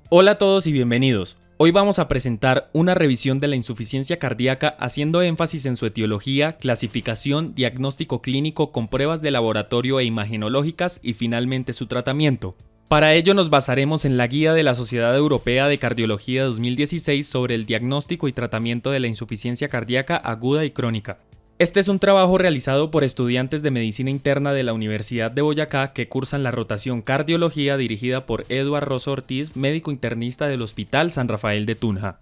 Hola a todos y bienvenidos. Hoy vamos a presentar una revisión de la insuficiencia cardíaca haciendo énfasis en su etiología, clasificación, diagnóstico clínico con pruebas de laboratorio e imagenológicas y finalmente su tratamiento. Para ello nos basaremos en la Guía de la Sociedad Europea de Cardiología 2016 sobre el diagnóstico y tratamiento de la insuficiencia cardíaca aguda y crónica. Este es un trabajo realizado por estudiantes de Medicina Interna de la Universidad de Boyacá que cursan la rotación Cardiología dirigida por Eduard Rosso Ortiz, médico internista del Hospital San Rafael de Tunja.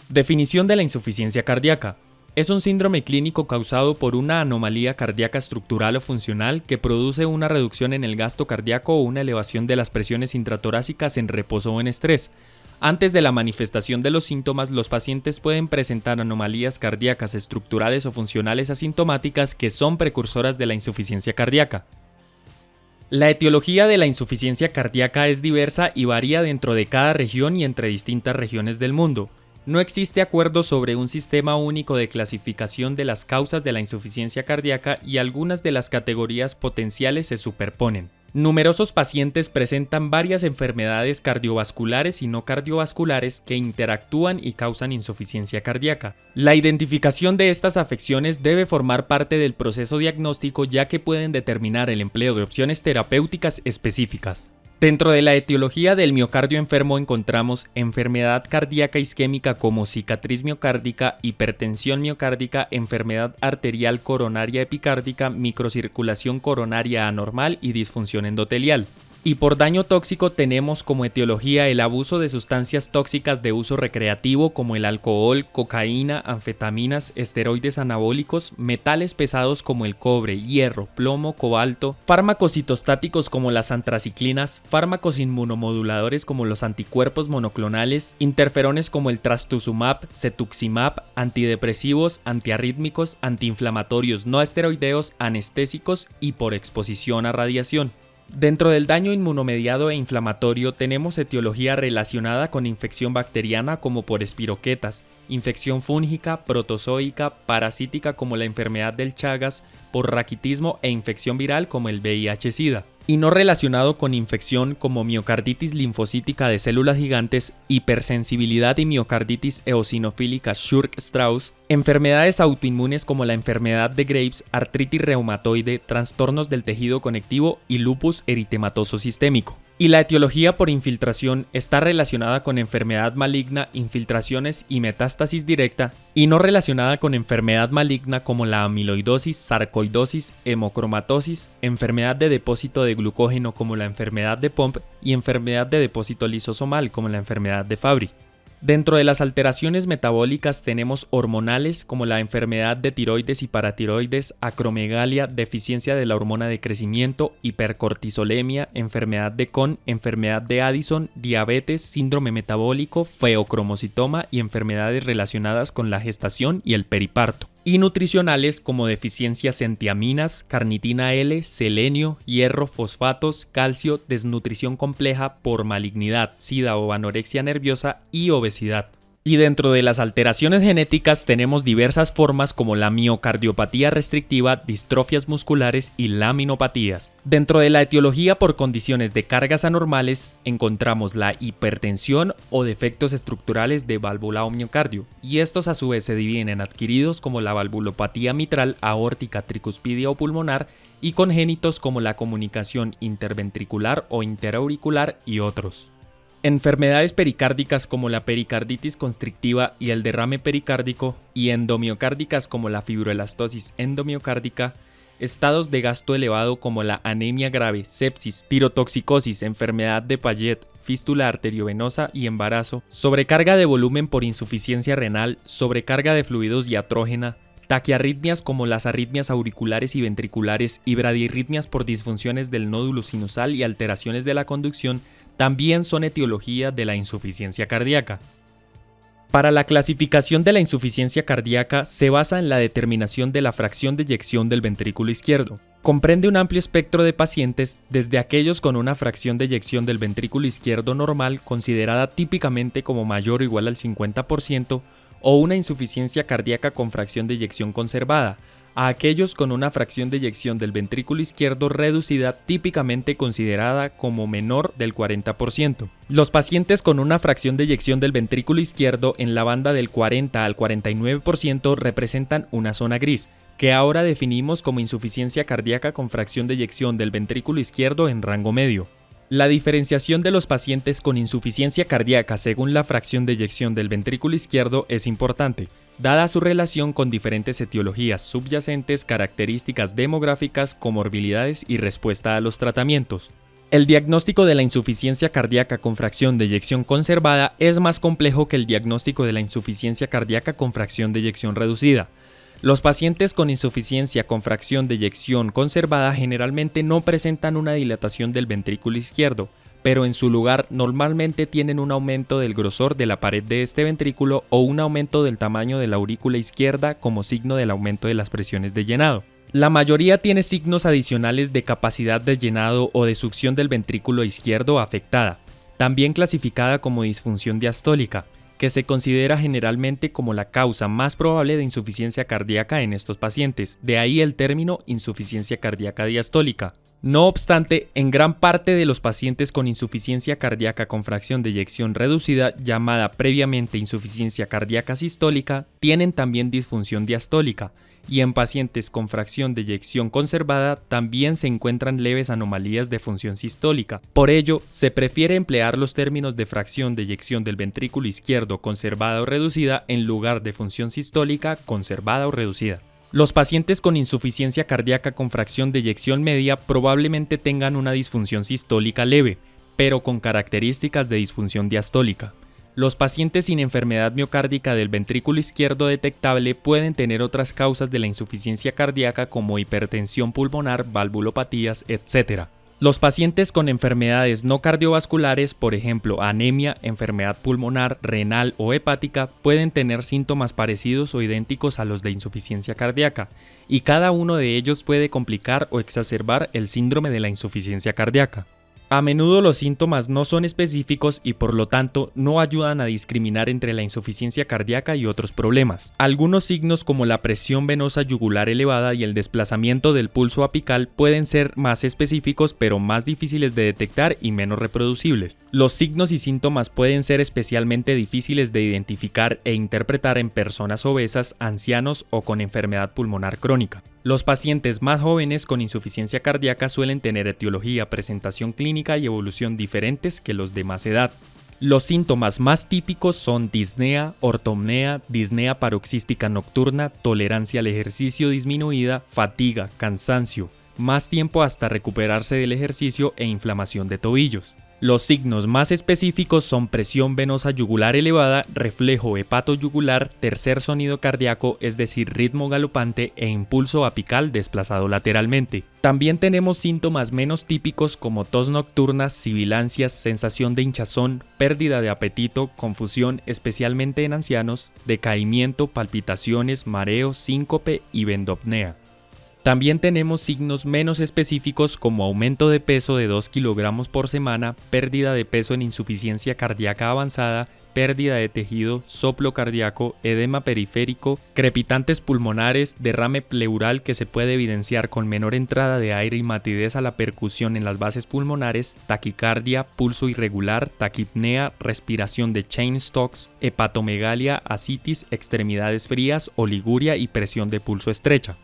Definición de la insuficiencia cardíaca. Es un síndrome clínico causado por una anomalía cardíaca estructural o funcional que produce una reducción en el gasto cardíaco o una elevación de las presiones intratorácicas en reposo o en estrés. Antes de la manifestación de los síntomas, los pacientes pueden presentar anomalías cardíacas estructurales o funcionales asintomáticas que son precursoras de la insuficiencia cardíaca. La etiología de la insuficiencia cardíaca es diversa y varía dentro de cada región y entre distintas regiones del mundo. No existe acuerdo sobre un sistema único de clasificación de las causas de la insuficiencia cardíaca y algunas de las categorías potenciales se superponen. Numerosos pacientes presentan varias enfermedades cardiovasculares y no cardiovasculares que interactúan y causan insuficiencia cardíaca. La identificación de estas afecciones debe formar parte del proceso diagnóstico ya que pueden determinar el empleo de opciones terapéuticas específicas. Dentro de la etiología del miocardio enfermo encontramos enfermedad cardíaca isquémica como cicatriz miocárdica, hipertensión miocárdica, enfermedad arterial coronaria epicárdica, microcirculación coronaria anormal y disfunción endotelial. Y por daño tóxico tenemos como etiología el abuso de sustancias tóxicas de uso recreativo como el alcohol, cocaína, anfetaminas, esteroides anabólicos, metales pesados como el cobre, hierro, plomo, cobalto, fármacos citostáticos como las antraciclinas, fármacos inmunomoduladores como los anticuerpos monoclonales, interferones como el trastuzumab, cetuximab, antidepresivos, antiarrítmicos, antiinflamatorios no esteroideos, anestésicos y por exposición a radiación. Dentro del daño inmunomediado e inflamatorio tenemos etiología relacionada con infección bacteriana como por espiroquetas, infección fúngica, protozoica, parasítica como la enfermedad del Chagas, por raquitismo e infección viral como el VIH-Sida. Y no relacionado con infección como miocarditis linfocítica de células gigantes, hipersensibilidad y miocarditis eosinofílica Churg-Strauss, enfermedades autoinmunes como la enfermedad de Graves, artritis reumatoide, trastornos del tejido conectivo y lupus eritematoso sistémico. Y la etiología por infiltración está relacionada con enfermedad maligna, infiltraciones y metástasis directa, y no relacionada con enfermedad maligna como la amiloidosis, sarcoidosis, hemocromatosis, enfermedad de depósito de glucógeno como la enfermedad de Pompe y enfermedad de depósito lisosomal como la enfermedad de Fabry. Dentro de las alteraciones metabólicas tenemos hormonales como la enfermedad de tiroides y paratiroides, acromegalia, deficiencia de la hormona de crecimiento, hipercortisolemia, enfermedad de Cohn, enfermedad de Addison, diabetes, síndrome metabólico, feocromocitoma y enfermedades relacionadas con la gestación y el periparto. Y nutricionales como deficiencias en tiaminas, carnitina L, selenio, hierro, fosfatos, calcio, desnutrición compleja por malignidad, sida o anorexia nerviosa y obesidad. Y dentro de las alteraciones genéticas tenemos diversas formas como la miocardiopatía restrictiva, distrofias musculares y laminopatías. Dentro de la etiología por condiciones de cargas anormales encontramos la hipertensión o defectos estructurales de válvula o miocardio, y estos a su vez se dividen en adquiridos como la valvulopatía mitral, aórtica, tricuspidia o pulmonar y congénitos como la comunicación interventricular o interauricular y otros. Enfermedades pericárdicas como la pericarditis constrictiva y el derrame pericárdico y endomiocárdicas como la fibroelastosis endomiocárdica, estados de gasto elevado como la anemia grave, sepsis, tirotoxicosis, enfermedad de Paget, fístula arteriovenosa y embarazo, sobrecarga de volumen por insuficiencia renal, sobrecarga de fluidos diatrógena, taquiarritmias como las arritmias auriculares y ventriculares y bradirritmias por disfunciones del nódulo sinusal y alteraciones de la conducción también son etiología de la insuficiencia cardíaca. Para la clasificación de la insuficiencia cardíaca se basa en la determinación de la fracción de eyección del ventrículo izquierdo. Comprende un amplio espectro de pacientes, desde aquellos con una fracción de eyección del ventrículo izquierdo normal considerada típicamente como mayor o igual al 50%, o una insuficiencia cardíaca con fracción de eyección conservada, a aquellos con una fracción de eyección del ventrículo izquierdo reducida típicamente considerada como menor del 40%. Los pacientes con una fracción de eyección del ventrículo izquierdo en la banda del 40 al 49% representan una zona gris, que ahora definimos como insuficiencia cardíaca con fracción de eyección del ventrículo izquierdo en rango medio. La diferenciación de los pacientes con insuficiencia cardíaca según la fracción de eyección del ventrículo izquierdo es importante, dada su relación con diferentes etiologías subyacentes, características demográficas, comorbilidades y respuesta a los tratamientos. El diagnóstico de la insuficiencia cardíaca con fracción de eyección conservada es más complejo que el diagnóstico de la insuficiencia cardíaca con fracción de eyección reducida. Los pacientes con insuficiencia con fracción de eyección conservada generalmente no presentan una dilatación del ventrículo izquierdo, pero en su lugar normalmente tienen un aumento del grosor de la pared de este ventrículo o un aumento del tamaño de la aurícula izquierda como signo del aumento de las presiones de llenado. La mayoría tiene signos adicionales de capacidad de llenado o de succión del ventrículo izquierdo afectada, también clasificada como disfunción diastólica, que se considera generalmente como la causa más probable de insuficiencia cardíaca en estos pacientes, de ahí el término insuficiencia cardíaca diastólica. No obstante, en gran parte de los pacientes con insuficiencia cardíaca con fracción de eyección reducida, llamada previamente insuficiencia cardíaca sistólica, tienen también disfunción diastólica, y en pacientes con fracción de eyección conservada también se encuentran leves anomalías de función sistólica. Por ello, se prefiere emplear los términos de fracción de eyección del ventrículo izquierdo conservada o reducida en lugar de función sistólica conservada o reducida. Los pacientes con insuficiencia cardíaca con fracción de eyección media probablemente tengan una disfunción sistólica leve, pero con características de disfunción diastólica. Los pacientes sin enfermedad miocárdica del ventrículo izquierdo detectable pueden tener otras causas de la insuficiencia cardíaca como hipertensión pulmonar, valvulopatías, etc. Los pacientes con enfermedades no cardiovasculares, por ejemplo anemia, enfermedad pulmonar, renal o hepática, pueden tener síntomas parecidos o idénticos a los de insuficiencia cardíaca, y cada uno de ellos puede complicar o exacerbar el síndrome de la insuficiencia cardíaca. A menudo los síntomas no son específicos y por lo tanto no ayudan a discriminar entre la insuficiencia cardíaca y otros problemas. Algunos signos como la presión venosa yugular elevada y el desplazamiento del pulso apical pueden ser más específicos pero más difíciles de detectar y menos reproducibles. Los signos y síntomas pueden ser especialmente difíciles de identificar e interpretar en personas obesas, ancianos o con enfermedad pulmonar crónica. Los pacientes más jóvenes con insuficiencia cardíaca suelen tener etiología, presentación clínica y evolución diferentes que los de más edad. Los síntomas más típicos son disnea, ortopnea, disnea paroxística nocturna, tolerancia al ejercicio disminuida, fatiga, cansancio, más tiempo hasta recuperarse del ejercicio e inflamación de tobillos. Los signos más específicos son presión venosa yugular elevada, reflejo hepatoyugular, tercer sonido cardíaco, es decir, ritmo galopante e impulso apical desplazado lateralmente. También tenemos síntomas menos típicos como tos nocturna, sibilancias, sensación de hinchazón, pérdida de apetito, confusión, especialmente en ancianos, decaimiento, palpitaciones, mareo, síncope y vendopnea. También tenemos signos menos específicos como aumento de peso de 2 kilogramos por semana, pérdida de peso en insuficiencia cardíaca avanzada, pérdida de tejido, soplo cardíaco, edema periférico, crepitantes pulmonares, derrame pleural que se puede evidenciar con menor entrada de aire y matidez a la percusión en las bases pulmonares, taquicardia, pulso irregular, taquipnea, respiración de Cheyne-Stokes, hepatomegalia, ascitis, extremidades frías, oliguria y presión de pulso estrecha.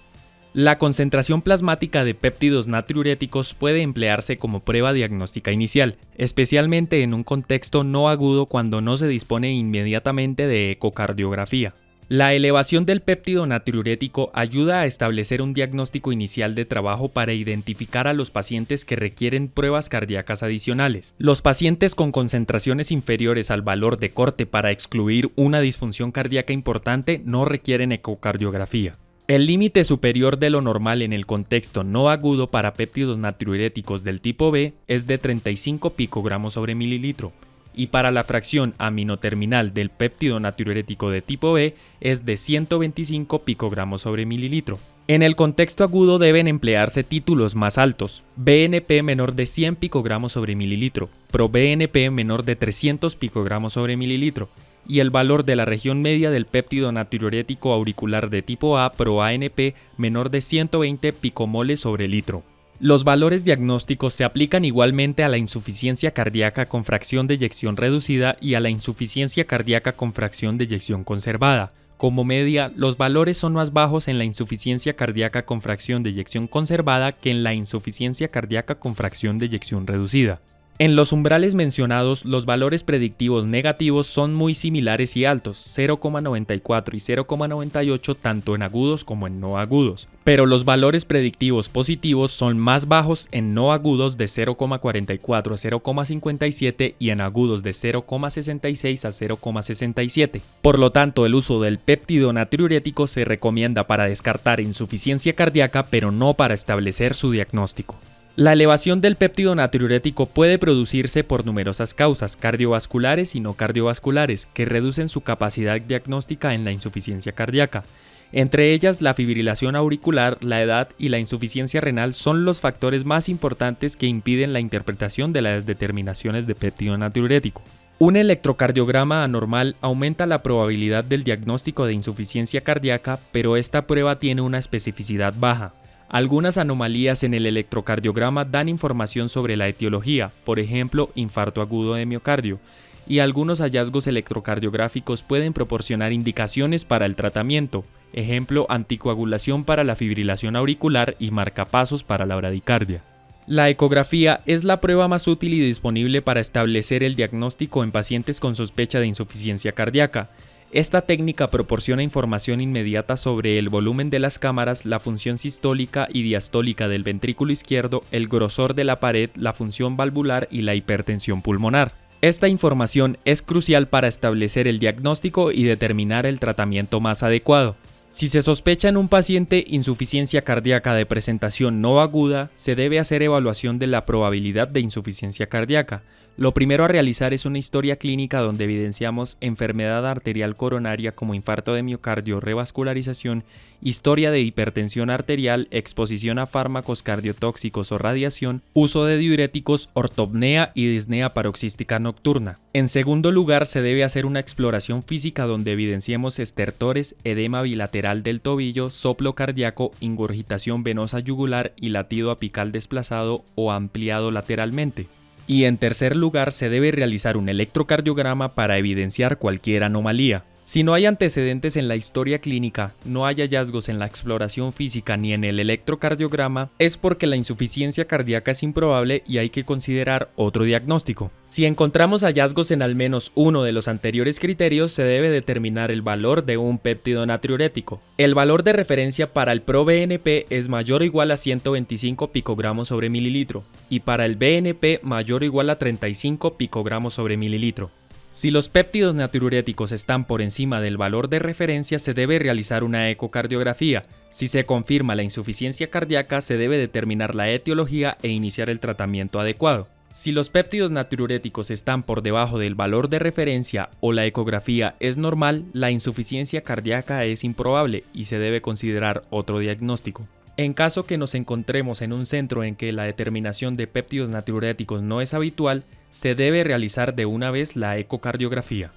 La concentración plasmática de péptidos natriuréticos puede emplearse como prueba diagnóstica inicial, especialmente en un contexto no agudo cuando no se dispone inmediatamente de ecocardiografía. La elevación del péptido natriurético ayuda a establecer un diagnóstico inicial de trabajo para identificar a los pacientes que requieren pruebas cardíacas adicionales. Los pacientes con concentraciones inferiores al valor de corte para excluir una disfunción cardíaca importante no requieren ecocardiografía. El límite superior de lo normal en el contexto no agudo para péptidos natriuréticos del tipo B es de 35 picogramos sobre mililitro y para la fracción aminoterminal del péptido natriurético de tipo B es de 125 picogramos sobre mililitro. En el contexto agudo deben emplearse títulos más altos, BNP menor de 100 picogramos sobre mililitro, ProBNP menor de 300 picogramos sobre mililitro, y el valor de la región media del péptido natriurético auricular de tipo A ProANP menor de 120 picomoles sobre litro. Los valores diagnósticos se aplican igualmente a la insuficiencia cardíaca con fracción de eyección reducida y a la insuficiencia cardíaca con fracción de eyección conservada. Como media, los valores son más bajos en la insuficiencia cardíaca con fracción de eyección conservada que en la insuficiencia cardíaca con fracción de eyección reducida. En los umbrales mencionados, los valores predictivos negativos son muy similares y altos, 0,94 y 0,98 tanto en agudos como en no agudos, pero los valores predictivos positivos son más bajos en no agudos de 0,44 a 0,57 y en agudos de 0,66 a 0,67. Por lo tanto, el uso del péptido natriurético se recomienda para descartar insuficiencia cardíaca, pero no para establecer su diagnóstico. La elevación del péptido natriurético puede producirse por numerosas causas cardiovasculares y no cardiovasculares que reducen su capacidad diagnóstica en la insuficiencia cardíaca. Entre ellas, la fibrilación auricular, la edad y la insuficiencia renal son los factores más importantes que impiden la interpretación de las determinaciones de péptido natriurético. Un electrocardiograma anormal aumenta la probabilidad del diagnóstico de insuficiencia cardíaca, pero esta prueba tiene una especificidad baja. Algunas anomalías en el electrocardiograma dan información sobre la etiología, por ejemplo, infarto agudo de miocardio, y algunos hallazgos electrocardiográficos pueden proporcionar indicaciones para el tratamiento, ejemplo, anticoagulación para la fibrilación auricular y marcapasos para la bradicardia. La ecografía es la prueba más útil y disponible para establecer el diagnóstico en pacientes con sospecha de insuficiencia cardíaca. Esta técnica proporciona información inmediata sobre el volumen de las cámaras, la función sistólica y diastólica del ventrículo izquierdo, el grosor de la pared, la función valvular y la hipertensión pulmonar. Esta información es crucial para establecer el diagnóstico y determinar el tratamiento más adecuado. Si se sospecha en un paciente insuficiencia cardíaca de presentación no aguda, se debe hacer evaluación de la probabilidad de insuficiencia cardíaca. Lo primero a realizar es una historia clínica donde evidenciamos enfermedad arterial coronaria como infarto de miocardio, revascularización, historia de hipertensión arterial, exposición a fármacos cardiotóxicos o radiación, uso de diuréticos, ortopnea y disnea paroxística nocturna. En segundo lugar, se debe hacer una exploración física donde evidenciemos estertores, edema bilateral del tobillo, soplo cardíaco, ingurgitación venosa yugular y latido apical desplazado o ampliado lateralmente. Y en tercer lugar, se debe realizar un electrocardiograma para evidenciar cualquier anomalía. Si no hay antecedentes en la historia clínica, no hay hallazgos en la exploración física ni en el electrocardiograma, es porque la insuficiencia cardíaca es improbable y hay que considerar otro diagnóstico. Si encontramos hallazgos en al menos uno de los anteriores criterios, se debe determinar el valor de un péptido natriurético. El valor de referencia para el ProBNP es mayor o igual a 125 picogramos sobre mililitro y para el BNP mayor o igual a 35 picogramos sobre mililitro. Si los péptidos natriuréticos están por encima del valor de referencia, se debe realizar una ecocardiografía. Si se confirma la insuficiencia cardíaca, se debe determinar la etiología e iniciar el tratamiento adecuado. Si los péptidos natriuréticos están por debajo del valor de referencia o la ecografía es normal, la insuficiencia cardíaca es improbable y se debe considerar otro diagnóstico. En caso que nos encontremos en un centro en que la determinación de péptidos natriuréticos no es habitual, se debe realizar de una vez la ecocardiografía.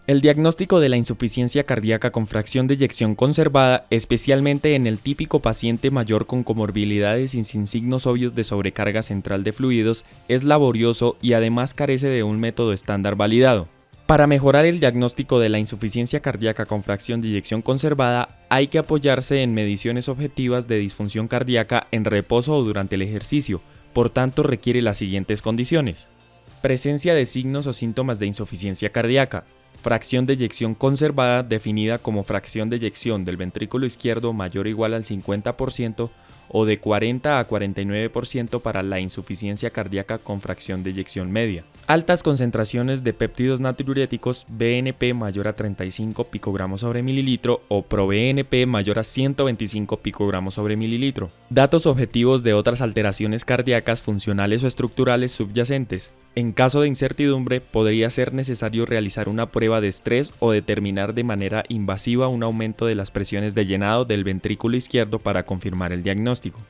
El diagnóstico de la insuficiencia cardíaca con fracción de eyección conservada, especialmente en el típico paciente mayor con comorbilidades y sin signos obvios de sobrecarga central de fluidos, es laborioso y además carece de un método estándar validado. Para mejorar el diagnóstico de la insuficiencia cardíaca con fracción de eyección conservada, hay que apoyarse en mediciones objetivas de disfunción cardíaca en reposo o durante el ejercicio, por tanto requiere las siguientes condiciones. Presencia de signos o síntomas de insuficiencia cardíaca. Fracción de eyección conservada definida como fracción de eyección del ventrículo izquierdo mayor o igual al 50% o de 40 a 49% para la insuficiencia cardíaca con fracción de eyección media. Altas concentraciones de péptidos natriuréticos BNP mayor a 35 picogramos sobre mililitro o ProBNP mayor a 125 picogramos sobre mililitro. Datos objetivos de otras alteraciones cardíacas funcionales o estructurales subyacentes. En caso de incertidumbre, podría ser necesario realizar una prueba de estrés o determinar de manera invasiva un aumento de las presiones de llenado del ventrículo izquierdo para confirmar el diagnóstico.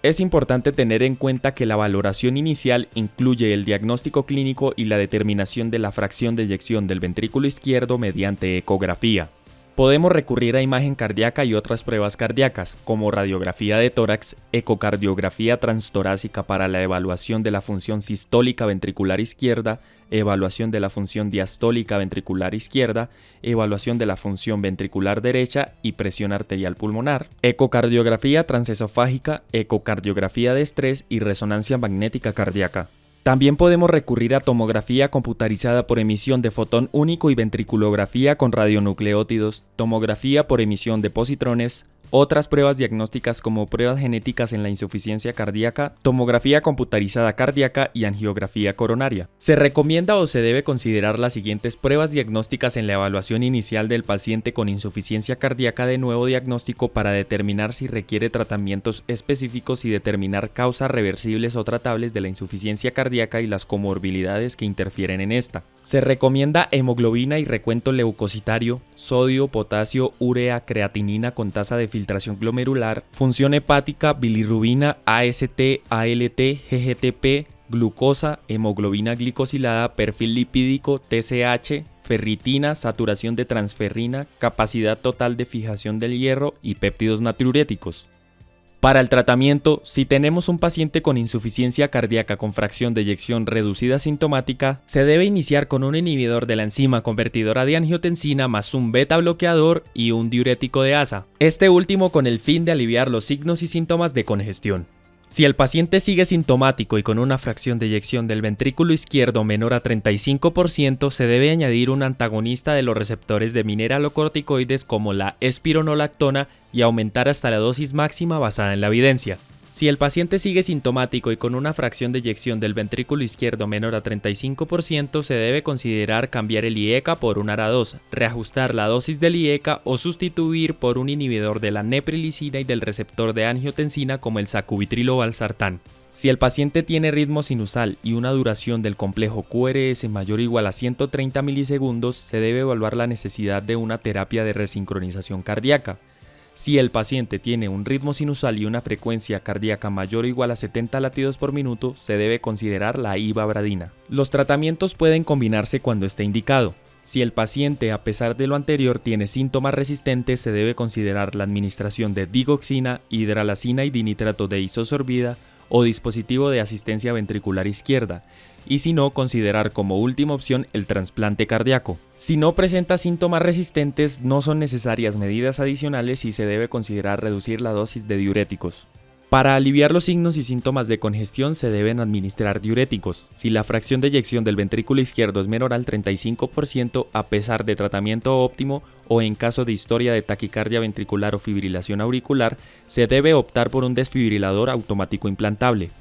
Es importante tener en cuenta que la valoración inicial incluye el diagnóstico clínico y la determinación de la fracción de eyección del ventrículo izquierdo mediante ecografía. Podemos recurrir a imagen cardíaca y otras pruebas cardíacas, como radiografía de tórax, ecocardiografía transtorácica para la evaluación de la función sistólica ventricular izquierda, evaluación de la función diastólica ventricular izquierda, evaluación de la función ventricular derecha y presión arterial pulmonar, ecocardiografía transesofágica, ecocardiografía de estrés y resonancia magnética cardíaca. También podemos recurrir a tomografía computarizada por emisión de fotón único y ventriculografía con radionucleótidos, tomografía por emisión de positrones, otras pruebas diagnósticas como pruebas genéticas en la insuficiencia cardíaca, tomografía computarizada cardíaca y angiografía coronaria. Se recomienda o se debe considerar las siguientes pruebas diagnósticas en la evaluación inicial del paciente con insuficiencia cardíaca de nuevo diagnóstico para determinar si requiere tratamientos específicos y determinar causas reversibles o tratables de la insuficiencia cardíaca y las comorbilidades que interfieren en esta. Se recomienda hemoglobina y recuento leucocitario, sodio, potasio, urea, creatinina con tasa de filtración glomerular, función hepática, bilirrubina, AST, ALT, GGTP, glucosa, hemoglobina glicosilada, perfil lipídico, TSH, ferritina, saturación de transferrina, capacidad total de fijación del hierro y péptidos natriuréticos. Para el tratamiento, si tenemos un paciente con insuficiencia cardíaca con fracción de eyección reducida sintomática, se debe iniciar con un inhibidor de la enzima convertidora de angiotensina más un beta bloqueador y un diurético de asa, este último con el fin de aliviar los signos y síntomas de congestión. Si el paciente sigue sintomático y con una fracción de eyección del ventrículo izquierdo menor a 35%, se debe añadir un antagonista de los receptores de mineralocorticoides como la espironolactona y aumentar hasta la dosis máxima basada en la evidencia. Si el paciente sigue sintomático y con una fracción de eyección del ventrículo izquierdo menor a 35%, se debe considerar cambiar el IECA por un ARA2, reajustar la dosis del IECA o sustituir por un inhibidor de la neprilicina y del receptor de angiotensina como el sacubitrilo valsartán. Si el paciente tiene ritmo sinusal y una duración del complejo QRS mayor o igual a 130 milisegundos, se debe evaluar la necesidad de una terapia de resincronización cardíaca. Si el paciente tiene un ritmo sinusal y una frecuencia cardíaca mayor o igual a 70 latidos por minuto, se debe considerar la ivabradina. Los tratamientos pueden combinarse cuando esté indicado. Si el paciente, a pesar de lo anterior, tiene síntomas resistentes, se debe considerar la administración de digoxina, hidralazina y dinitrato de isosorbida o dispositivo de asistencia ventricular izquierda, y si no, considerar como última opción el trasplante cardíaco. Si no presenta síntomas resistentes, no son necesarias medidas adicionales y se debe considerar reducir la dosis de diuréticos. Para aliviar los signos y síntomas de congestión se deben administrar diuréticos. Si la fracción de eyección del ventrículo izquierdo es menor al 35% a pesar de tratamiento óptimo o en caso de historia de taquicardia ventricular o fibrilación auricular, se debe optar por un desfibrilador automático implantable.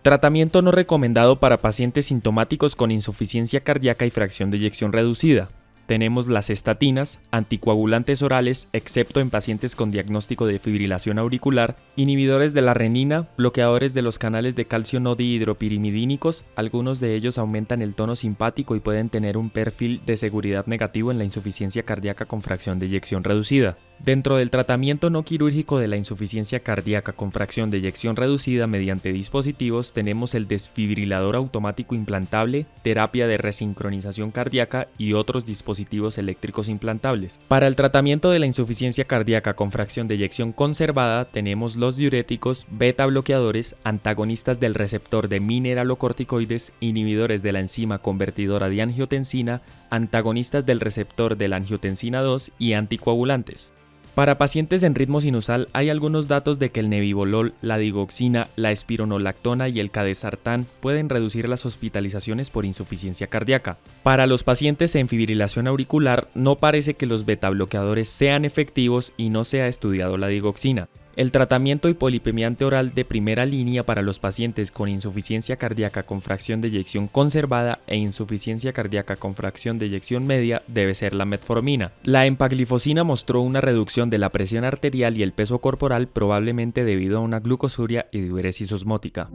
Tratamiento no recomendado para pacientes sintomáticos con insuficiencia cardíaca y fracción de eyección reducida. Tenemos las estatinas, anticoagulantes orales, excepto en pacientes con diagnóstico de fibrilación auricular, inhibidores de la renina, bloqueadores de los canales de calcio no dihidropirimidínicos, algunos de ellos aumentan el tono simpático y pueden tener un perfil de seguridad negativo en la insuficiencia cardíaca con fracción de eyección reducida. Dentro del tratamiento no quirúrgico de la insuficiencia cardíaca con fracción de eyección reducida mediante dispositivos tenemos el desfibrilador automático implantable, terapia de resincronización cardíaca y otros dispositivos eléctricos implantables. Para el tratamiento de la insuficiencia cardíaca con fracción de eyección conservada tenemos los diuréticos, beta bloqueadores, antagonistas del receptor de mineralocorticoides, inhibidores de la enzima convertidora de angiotensina, antagonistas del receptor de la angiotensina 2 y anticoagulantes. Para pacientes en ritmo sinusal hay algunos datos de que el nebivolol, la digoxina, la espironolactona y el cadesartán pueden reducir las hospitalizaciones por insuficiencia cardíaca. Para los pacientes en fibrilación auricular no parece que los beta bloqueadores sean efectivos y no se ha estudiado la digoxina. El tratamiento hipolipemiante oral de primera línea para los pacientes con insuficiencia cardíaca con fracción de eyección conservada e insuficiencia cardíaca con fracción de eyección media debe ser la metformina. La empaglifosina mostró una reducción de la presión arterial y el peso corporal probablemente debido a una glucosuria y diuresis osmótica.